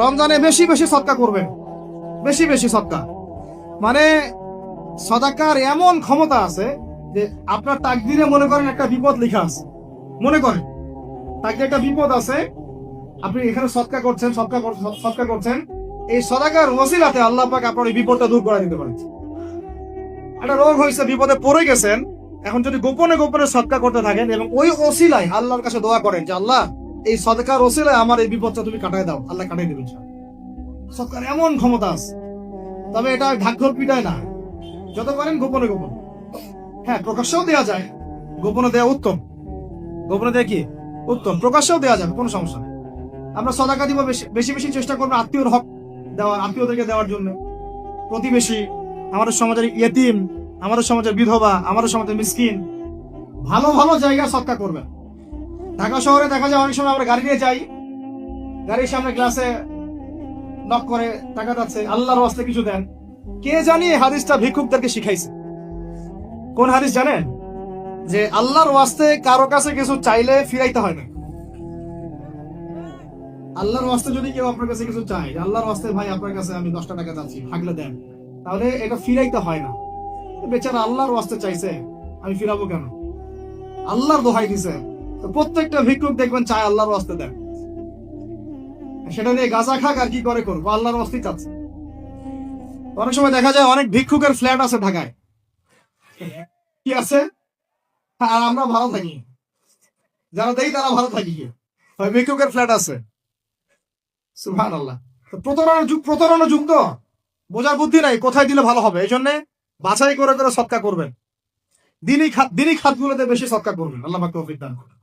রমজানে বেশি বেশি সদকা করবেন, বেশি বেশি সদকা। মানে সদাকার এমন ক্ষমতা আছে যে আপনার তাকদিরে মনে করেন একটা বিপদ লেখা আছে, মনে করেন তাকদিরে একটা বিপদ আছে, আপনি এখানে সদকা করছেন, সদকা করছেন, এই সদাকার ওসিলাতে আল্লাহ পাক আপনার এই বিপদটা দূর করে দিতে পারেন। একটা রোগ হয়েছে, বিপদে পড়ে গেছেন, এখন যদি গোপনে গোপনে সদকা করতে থাকেন এবং ওই ওসিলায় আল্লাহর কাছে দোয়া করেন যে আল্লাহ এই সদকার ওসিলায় আমার এই বিপদটা তুমি কাটাই দাও, আল্লাহ কাটাই দেবেন। সদকার এমন ক্ষমতা আছে, তবে এটা ঢাকঢোল পিটায় না, যত পারেন গোপনে গোপনে। হ্যাঁ, প্রকাশ্যেও দেওয়া যায়, গোপনে দেওয়া উত্তম, গোপনে দেওয়া কি উত্তম, প্রকাশ্যেও দেওয়া যাবে, কোনো সমস্যা নেই। আমরা সদাকা দিব, বেশি বেশি চেষ্টা করবো আত্মীয়র হক দেওয়ার, আত্মীয়দেরকে দেওয়ার জন্য, প্রতিবেশী, আমাদের সমাজের ইয়েতিম, আমাদের সমাজের বিধবা, আমাদের সমাজের মিসকিন, ভালো ভালো জায়গায় সদকা করবেন। ঢাকা শহরে দেখা যায় অনেক সময় আমরা গাড়ি নিয়ে যাই, গাড়ির সামনে গ্লাসে নক করে টাকা যাচ্ছে, আল্লাহর ওয়াস্তে কিছু দেন। কে জানি এই হাদিসটা ভিক্ষুকদেরকে শিখাইছে। কোন হাদিস জানেন? যে আল্লাহর ওয়াস্তে কারো কাছে কিছু চাইলে ফিরাইতে হয় না। আল্লাহর ওয়াস্তে যদি কেউ আপনার কাছে কিছু চায়, আল্লাহর ওয়াস্তে ভাই আপনার কাছে আমি 10টা টাকা চাচ্ছি, থাকলে দেন, তাহলে এটা ফিরাইতে হয় না। বেচারা আল্লাহর ওয়াস্তে চাইছে, আমি ফিরাবো কেন? আল্লাহর দোহাই দিছে। তো প্রত্যেকটা ভিক্ষুক দেখবেন চায় আল্লাহর ওয়াস্তে দেন, সেটা নিয়ে গাঁজা খাক আর কি করে করবো, আল্লাহর ওয়াস্তেই চাচ্ছে। অনেক সময় দেখা যায় অনেক ভিক্ষুকের ফ্ল্যাট আছে ঢাকায়, কি আছে, আর আমরা ভালো থাকি, যারা দেই তারা ভালো থাকি, ভিক্ষুকের ফ্ল্যাট আছে। সুবহানাল্লাহ। প্রতারণা যুগ তো, বোঝার বুদ্ধি নাই কোথায় দিলে ভালো হবে, এই জন্য বাছাই করে করে সদকা করবেন। দিনই খাতগুলোতে বেশি সদকা করবেন। আল্লাহ পাক তৌফিক দান করুন।